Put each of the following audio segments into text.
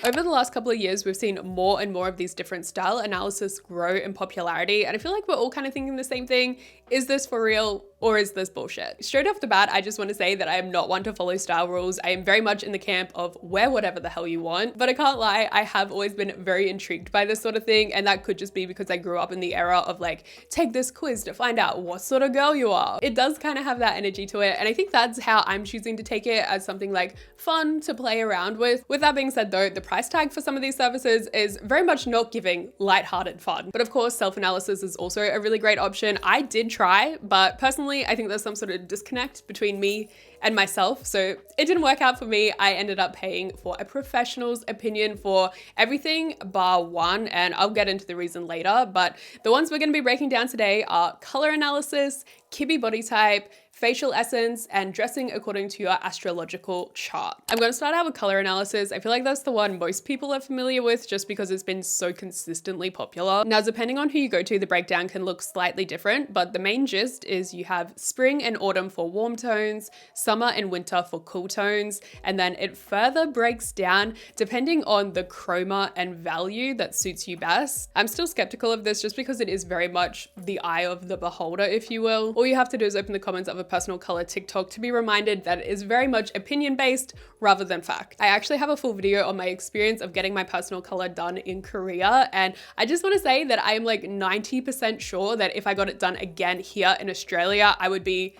Over the last couple of years, we've seen more and more of these different style analysis grow in popularity. And I feel like we're all kind of thinking the same thing. Is this for real? Or is this bullshit? Straight off the bat, I just want to say that I am not one to follow style rules. I am very much in the camp of wear whatever the hell you want. But I can't lie, I have always been very intrigued by this sort of thing. And that could just be because I grew up in the era of like, take this quiz to find out what sort of girl you are. It does kind of have that energy to it. And I think that's how I'm choosing to take it, as something like fun to play around with. With that being said though, the price tag for some of these services is very much not giving lighthearted fun. But of course, self-analysis is also a really great option. I did try, but personally, I think there's some sort of disconnect between me and myself. So it didn't work out for me. I ended up paying for a professional's opinion for everything bar one, and I'll get into the reason later. But the ones we're going to be breaking down today are color analysis, Kibbe body type, facial essence, and dressing according to your astrological chart. I'm going to start out with color analysis. I feel like that's the one most people are familiar with just because it's been so consistently popular. Now, depending on who you go to, the breakdown can look slightly different, but the main gist is you have spring and autumn for warm tones, summer and winter for cool tones, and then it further breaks down depending on the chroma and value that suits you best. I'm still skeptical of this just because it is very much the eye of the beholder, if you will. All you have to do is open the comments of a personal color TikTok to be reminded that it is very much opinion based rather than fact. I actually have a full video on my experience of getting my personal color done in Korea, and I just want to say that I am like 90% sure that if I got it done again here in Australia, I would be,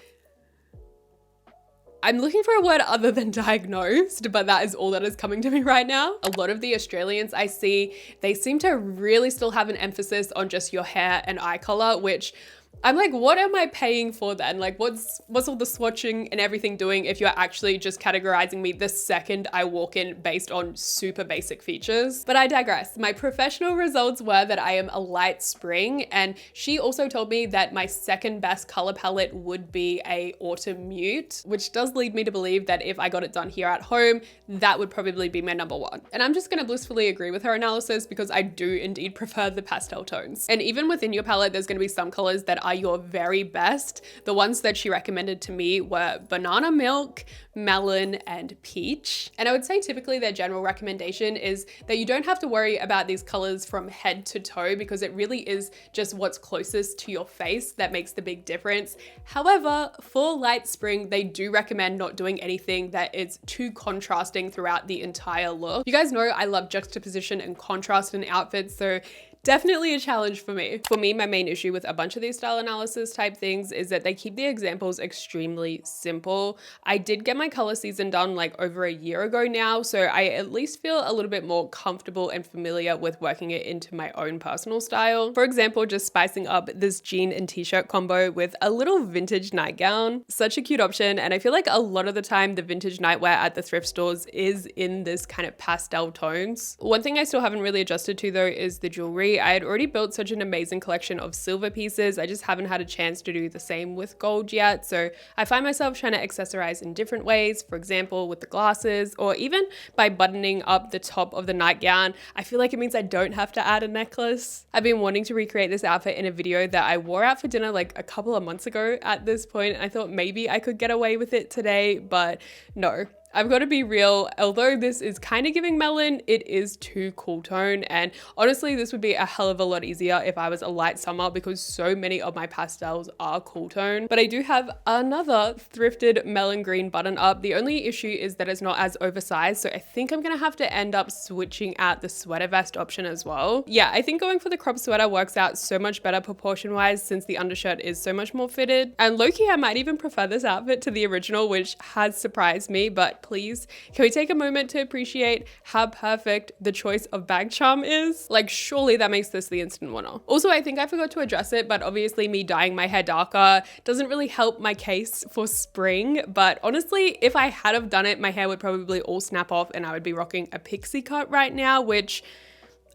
I'm looking for a word other than diagnosed, but that is all that is coming to me right now. A lot of the Australians I see, they seem to really still have an emphasis on just your hair and eye color, which I'm like, what am I paying for then? Like, what's all the swatching and everything doing if you're actually just categorizing me the second I walk in based on super basic features? But I digress. My professional results were that I am a light spring, and she also told me that my second best color palette would be a autumn mute, which does lead me to believe that if I got it done here at home, that would probably be my number one. And I'm just gonna blissfully agree with her analysis because I do indeed prefer the pastel tones. And even within your palette, there's gonna be some colors that are your very best. The ones that she recommended to me were banana milk, melon, and peach. And I would say typically their general recommendation is that you don't have to worry about these colors from head to toe because it really is just what's closest to your face that makes the big difference. However, for light spring, they do recommend not doing anything that is too contrasting throughout the entire look. You guys know I love juxtaposition and contrast in outfits, so definitely a challenge for me. For me, my main issue with a bunch of these style analysis type things is that they keep the examples extremely simple. I did get my color season done like over a year ago now, so I at least feel a little bit more comfortable and familiar with working it into my own personal style. For example, just spicing up this jean and t-shirt combo with a little vintage nightgown. Such a cute option, and I feel like a lot of the time the vintage nightwear at the thrift stores is in this kind of pastel tones. One thing I still haven't really adjusted to though is the jewelry. I had already built such an amazing collection of silver pieces. I just haven't had a chance to do the same with gold yet. So I find myself trying to accessorize in different ways, for example, with the glasses, or even by buttoning up the top of the nightgown. I feel like it means I don't have to add a necklace. I've been wanting to recreate this outfit in a video that I wore out for dinner like a couple of months ago at this point. I thought maybe I could get away with it today, but no. I've got to be real, although this is kind of giving melon, it is too cool tone, and honestly this would be a hell of a lot easier if I was a light summer because so many of my pastels are cool tone. But I do have another thrifted melon green button up. The only issue is that it's not as oversized, so I think I'm gonna have to end up switching out the sweater vest option as well. Yeah, I think going for the crop sweater works out so much better proportion wise since the undershirt is so much more fitted, and low-key I might even prefer this outfit to the original, which has surprised me. But please, can we take a moment to appreciate how perfect the choice of bag charm is? Like, surely that makes this the instant winner. Also, I think I forgot to address it, but obviously me dyeing my hair darker doesn't really help my case for spring. But honestly, if I had have done it, my hair would probably all snap off and I would be rocking a pixie cut right now, which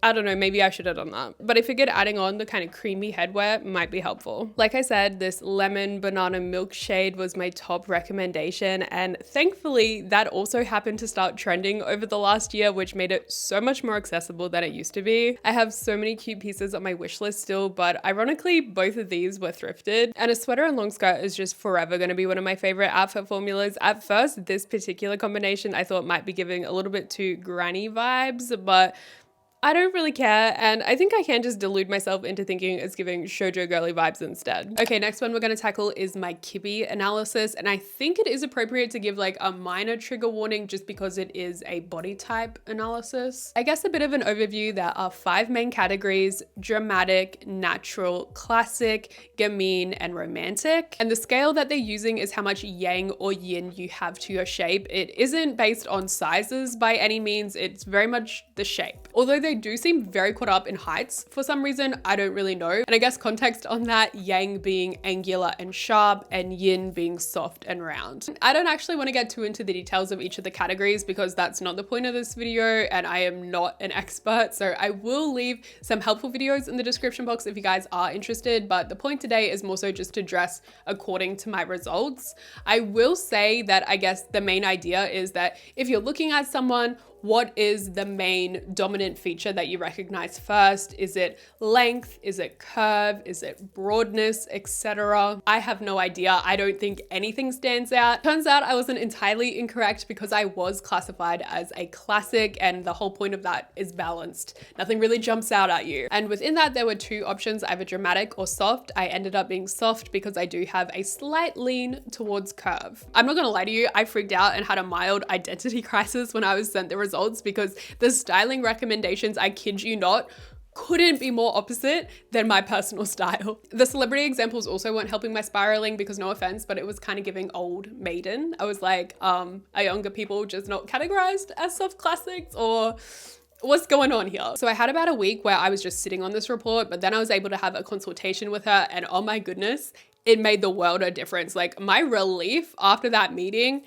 I don't know, maybe I should have done that. But I figured adding on the kind of creamy headwear might be helpful. Like I said, this lemon banana milk shade was my top recommendation, and thankfully that also happened to start trending over the last year, which made it so much more accessible than it used to be. I have so many cute pieces on my wish list still, but ironically both of these were thrifted. And a sweater and long skirt is just forever going to be one of my favorite outfit formulas. At first, this particular combination I thought might be giving a little bit too granny vibes, but I don't really care, and I think I can just delude myself into thinking it's giving shoujo girly vibes instead. Okay, next one we're going to tackle is my Kibbe analysis, and I think it is appropriate to give like a minor trigger warning just because it is a body type analysis. I guess a bit of an overview, there are 5 main categories: dramatic, natural, classic, gamin, and romantic. And the scale that they're using is how much yang or yin you have to your shape. It isn't based on sizes by any means, it's very much the shape. Although they do seem very caught up in heights for some reason, I don't really know. And I guess context on that, yang being angular and sharp and yin being soft and round. I don't actually want to get too into the details of each of the categories because that's not the point of this video and I am not an expert. So I will leave some helpful videos in the description box if you guys are interested. But the point today is more so just to dress according to my results. I will say that I guess the main idea is that if you're looking at someone, what is the main dominant feature that you recognize first? Is it length? Is it curve? Is it broadness, etc.? I have no idea. I don't think anything stands out. Turns out I wasn't entirely incorrect because I was classified as a classic, and the whole point of that is balanced. Nothing really jumps out at you. And within that, there were 2 options, either dramatic or soft. I ended up being soft because I do have a slight lean towards curve. I'm not gonna lie to you, I freaked out and had a mild identity crisis when I was sent the results because the styling recommendations, I kid you not, couldn't be more opposite than my personal style. The celebrity examples also weren't helping my spiraling because, no offense, but it was kind of giving old maiden. I was like, are younger people just not categorized as soft classics, or what's going on here? So I had about a week where I was just sitting on this report, but then I was able to have a consultation with her, and oh my goodness, it made the world a difference. Like, my relief after that meeting,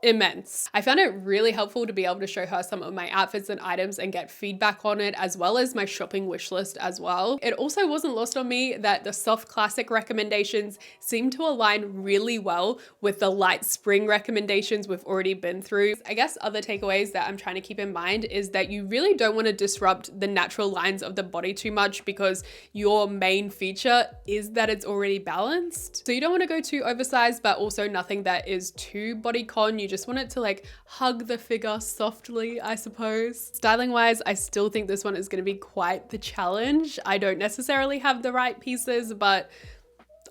immense. I found it really helpful to be able to show her some of my outfits and items and get feedback on it, as well as my shopping wish list as well. It also wasn't lost on me that the soft classic recommendations seem to align really well with the light spring recommendations we've already been through. I guess other takeaways that I'm trying to keep in mind is that you really don't want to disrupt the natural lines of the body too much because your main feature is that it's already balanced. So you don't want to go too oversized, but also nothing that is too bodycon. You just want it to like hug the figure softly, I suppose. Styling wise, I still think this one is going to be quite the challenge. I don't necessarily have the right pieces, but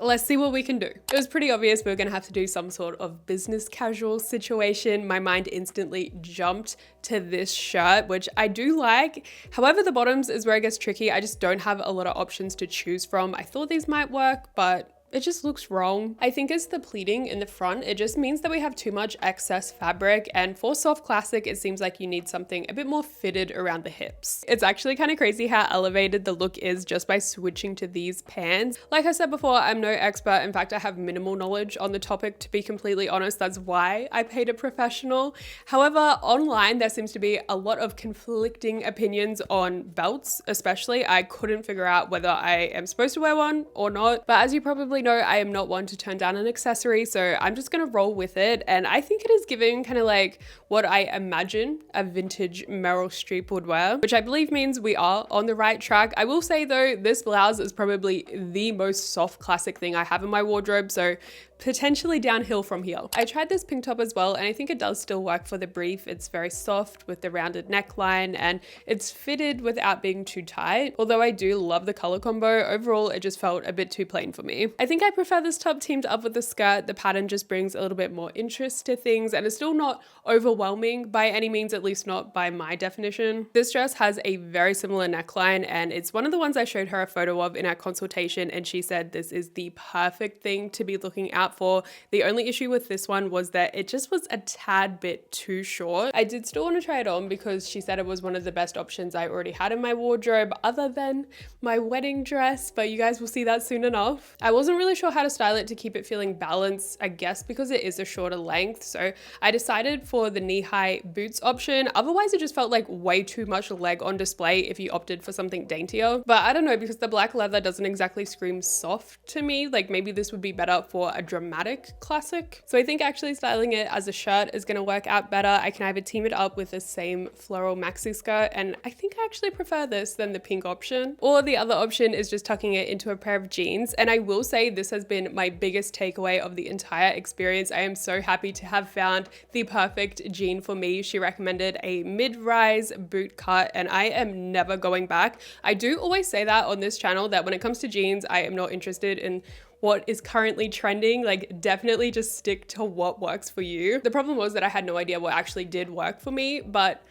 let's see what we can do. It was pretty obvious we were going to have to do some sort of business casual situation. My mind instantly jumped to this shirt, which I do like. However, the bottoms is where it gets tricky. I just don't have a lot of options to choose from. I thought these might work, but it just looks wrong. I think it's the pleating in the front. It just means that we have too much excess fabric, and for soft classic, it seems like you need something a bit more fitted around the hips. It's actually kind of crazy how elevated the look is just by switching to these pants. Like I said before, I'm no expert. In fact, I have minimal knowledge on the topic, to be completely honest. That's why I paid a professional. However, online, there seems to be a lot of conflicting opinions on belts, especially. I couldn't figure out whether I am supposed to wear one or not, but as you probably know, I am not one to turn down an accessory, so I'm just gonna roll with it. And I think it is giving kind of like what I imagine a vintage Meryl Streep would wear, which I believe means we are on the right track. I will say though, this blouse is probably the most soft classic thing I have in my wardrobe, so potentially downhill from here. I tried this pink top as well, and I think it does still work for the brief. It's very soft with the rounded neckline, and it's fitted without being too tight. Although I do love the color combo, overall it just felt a bit too plain for me. I think I prefer this top teamed up with the skirt. The pattern just brings a little bit more interest to things, and it's still not overwhelming by any means, at least not by my definition. This dress has a very similar neckline, and it's one of the ones I showed her a photo of in our consultation, and she said this is the perfect thing to be looking out for. The only issue with this one was that it just was a tad bit too short. I did still want to try it on because she said it was one of the best options I already had in my wardrobe other than my wedding dress, but you guys will see that soon enough. I wasn't really sure how to style it to keep it feeling balanced, I guess because it is a shorter length. So I decided for the knee-high boots option. Otherwise, it just felt like way too much leg on display if you opted for something daintier. But I don't know, because the black leather doesn't exactly scream soft to me. Like maybe this would be better for a dramatic classic. So I think actually styling it as a shirt is gonna work out better. I can either team it up with the same floral maxi skirt, and I think I actually prefer this than the pink option. Or the other option is just tucking it into a pair of jeans. And I will say this has been my biggest takeaway of the entire experience. I am so happy to have found the perfect jean for me. She recommended a mid-rise boot cut, and I am never going back. I do always say that on this channel, that when it comes to jeans, I am not interested in what is currently trending. Like, definitely just stick to what works for you. The problem was that I had no idea what actually did work for me, but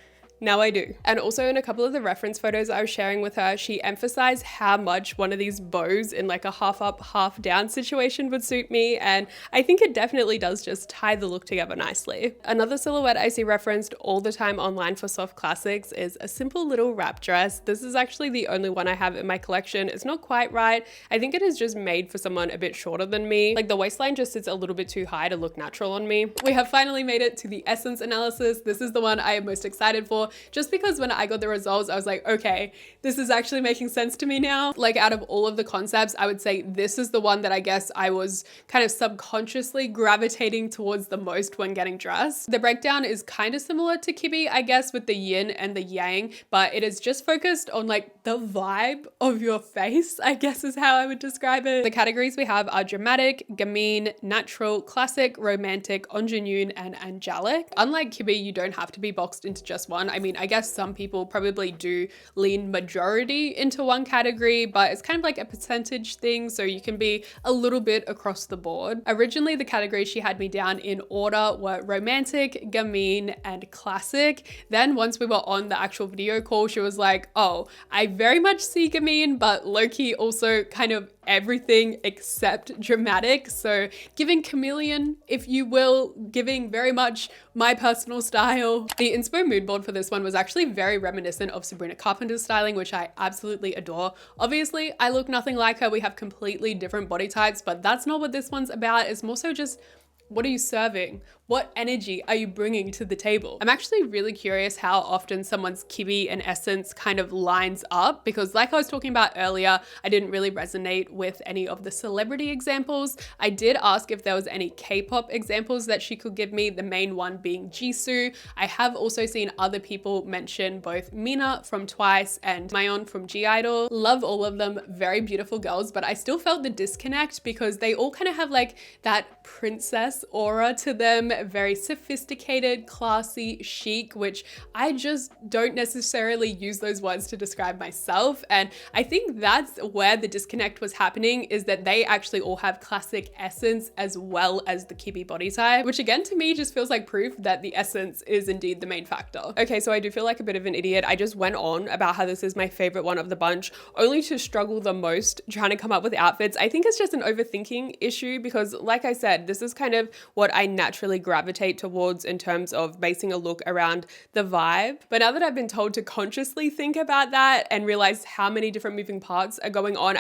now I do. And also in a couple of the reference photos I was sharing with her, she emphasized how much one of these bows in like a half up, half down situation would suit me. And I think it definitely does just tie the look together nicely. Another silhouette I see referenced all the time online for soft classics is a simple little wrap dress. This is actually the only one I have in my collection. It's not quite right. I think it is just made for someone a bit shorter than me. Like the waistline just sits a little bit too high to look natural on me. We have finally made it to the essence analysis. This is the one I am most excited for, just because when I got the results, I was like, okay, this is actually making sense to me now. Like out of all of the concepts, I would say this is the one that I guess I was kind of subconsciously gravitating towards the most when getting dressed. The breakdown is kind of similar to Kibbe, I guess, with the yin and the yang, but it is just focused on like the vibe of your face, I guess is how I would describe it. The categories we have are dramatic, gamine, natural, classic, romantic, ingenue, and angelic. Unlike Kibbe, you don't have to be boxed into just one. I mean, I guess some people probably do lean majority into one category, but it's kind of like a percentage thing, so you can be a little bit across the board. Originally, the categories she had me down in order were romantic, gamine, and classic. Then once we were on the actual video call, she was like, oh, I very much see gamine, but low-key also kind of everything except dramatic. So giving chameleon, if you will, giving very much my personal style. The inspo mood board for this one was actually very reminiscent of Sabrina Carpenter's styling, which I absolutely adore. Obviously, I look nothing like her. We have completely different body types, but that's not what this one's about. It's more so just, what are you serving? What energy are you bringing to the table? I'm actually really curious how often someone's Kibbe and essence kind of lines up, because like I was talking about earlier, I didn't really resonate with any of the celebrity examples. I did ask if there was any K-pop examples that she could give me, the main one being Jisoo. I have also seen other people mention both Mina from Twice and Mayeon from G-Idol. Love all of them, very beautiful girls, but I still felt the disconnect because they all kind of have like that princess aura to them, very sophisticated, classy, chic, which I just don't necessarily use those words to describe myself. And I think that's where the disconnect was happening, is that they actually all have classic essence as well as the Kibbe body type, which again to me just feels like proof that the essence is indeed the main factor. Okay, so I do feel like a bit of an idiot. I just went on about how this is my favorite one of the bunch, only to struggle the most trying to come up with outfits. I think it's just an overthinking issue because, like I said, this is kind of what I naturally gravitate towards in terms of basing a look around the vibe. But now that I've been told to consciously think about that and realize how many different moving parts are going on,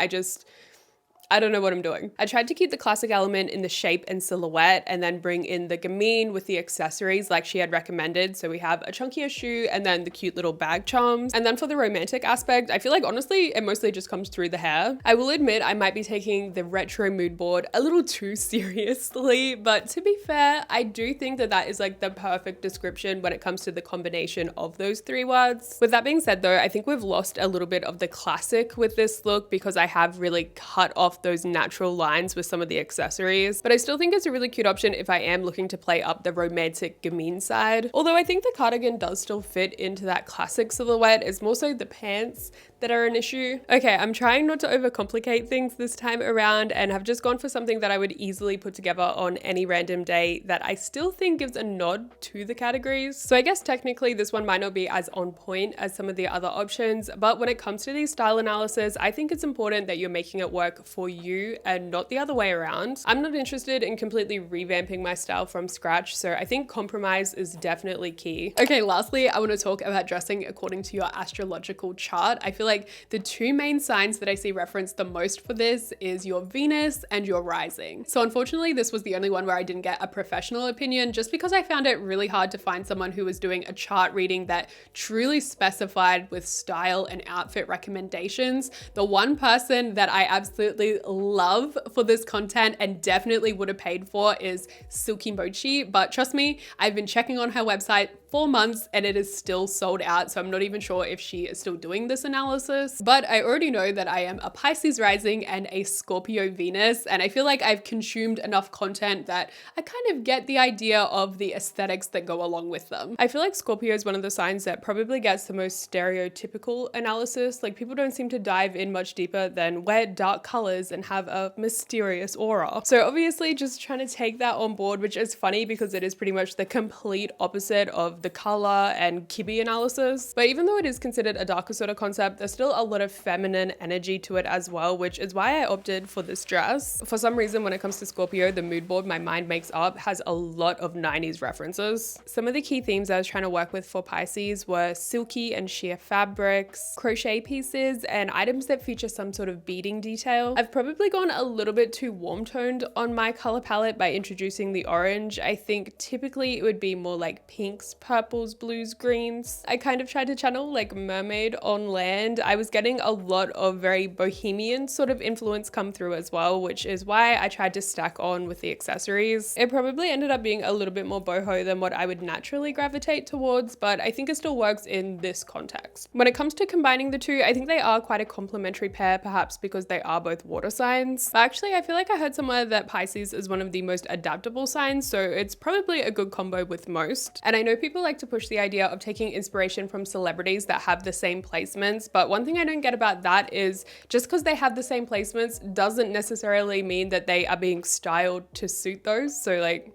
I don't know what I'm doing. I tried to keep the classic element in the shape and silhouette and then bring in the gamine with the accessories like she had recommended. So we have a chunkier shoe and then the cute little bag charms. And then for the romantic aspect, I feel like honestly, it mostly just comes through the hair. I will admit I might be taking the retro mood board a little too seriously, but to be fair, I do think that that is like the perfect description when it comes to the combination of those three words. With that being said though, I think we've lost a little bit of the classic with this look because I have really cut off those natural lines with some of the accessories, but I still think it's a really cute option if I am looking to play up the romantic gamine side. Although I think the cardigan does still fit into that classic silhouette, it's more so the pants that are an issue. Okay, I'm trying not to overcomplicate things this time around and have just gone for something that I would easily put together on any random day that I still think gives a nod to the categories. So I guess technically this one might not be as on point as some of the other options, but when it comes to these style analysis, I think it's important that you're making it work for you and not the other way around. I'm not interested in completely revamping my style from scratch, so I think compromise is definitely key. Okay, lastly, I want to talk about dressing according to your astrological chart. I feel like the two main signs that I see referenced the most for this is your Venus and your rising. So unfortunately, this was the only one where I didn't get a professional opinion, just because I found it really hard to find someone who was doing a chart reading that truly specified with style and outfit recommendations. The one person that I absolutely love for this content and definitely would have paid for is Silky Mochi, but trust me, I've been checking on her website 4 months and it is still sold out, so I'm not even sure if she is still doing this analysis. But I already know that I am a Pisces rising and a Scorpio Venus, and I feel like I've consumed enough content that I kind of get the idea of the aesthetics that go along with them. I feel like Scorpio is one of the signs that probably gets the most stereotypical analysis. Like, people don't seem to dive in much deeper than wear dark colors and have a mysterious aura. So obviously just trying to take that on board, which is funny because it is pretty much the complete opposite of the color and Kibbe analysis. But even though it is considered a darker sort of concept, there's still a lot of feminine energy to it as well, which is why I opted for this dress. For some reason, when it comes to Scorpio, the mood board my mind makes up has a lot of 90s references. Some of the key themes I was trying to work with for Pisces were silky and sheer fabrics, crochet pieces, and items that feature some sort of beading detail. I've probably gone a little bit too warm toned on my color palette by introducing the orange. I think typically it would be more like pinks, purples, blues, greens. I kind of tried to channel like mermaid on land. I was getting a lot of very bohemian sort of influence come through as well, which is why I tried to stack on with the accessories. It probably ended up being a little bit more boho than what I would naturally gravitate towards, but I think it still works in this context. When it comes to combining the two, I think they are quite a complementary pair, perhaps because they are both water signs. But actually, I feel like I heard somewhere that Pisces is one of the most adaptable signs, so it's probably a good combo with most. And I know people like to push the idea of taking inspiration from celebrities that have the same placements, but one thing I don't get about that is just because they have the same placements doesn't necessarily mean that they are being styled to suit those. So like,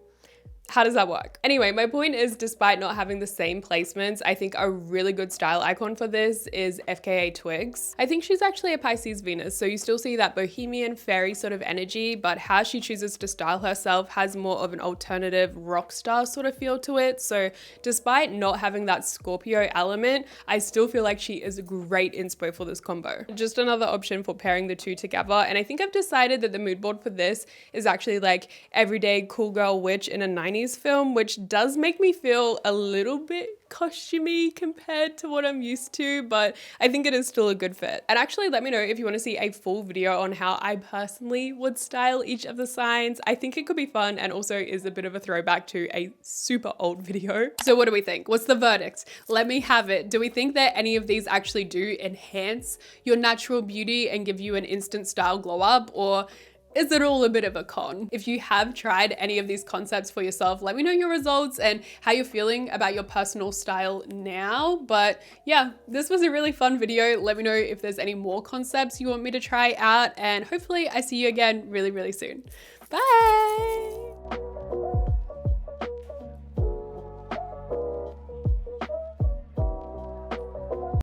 how does that work? Anyway, my point is, despite not having the same placements, I think a really good style icon for this is FKA Twigs. I think she's actually a Pisces Venus, so you still see that bohemian fairy sort of energy, but how she chooses to style herself has more of an alternative rock star sort of feel to it. So despite not having that Scorpio element, I still feel like she is a great inspo for this combo. Just another option for pairing the two together. And I think I've decided that the mood board for this is actually like everyday cool girl witch in a 90s film, which does make me feel a little bit costumey compared to what I'm used to, but I think it is still a good fit. And actually, let me know if you want to see a full video on how I personally would style each of the signs. I think it could be fun and also is a bit of a throwback to a super old video. So what do we think? What's the verdict? Let me have it. Do we think that any of these actually do enhance your natural beauty and give you an instant style glow up, or is it all a bit of a con? If you have tried any of these concepts for yourself, let me know your results and how you're feeling about your personal style now. But yeah, this was a really fun video. Let me know if there's any more concepts you want me to try out, and hopefully I see you again really, really soon. Bye.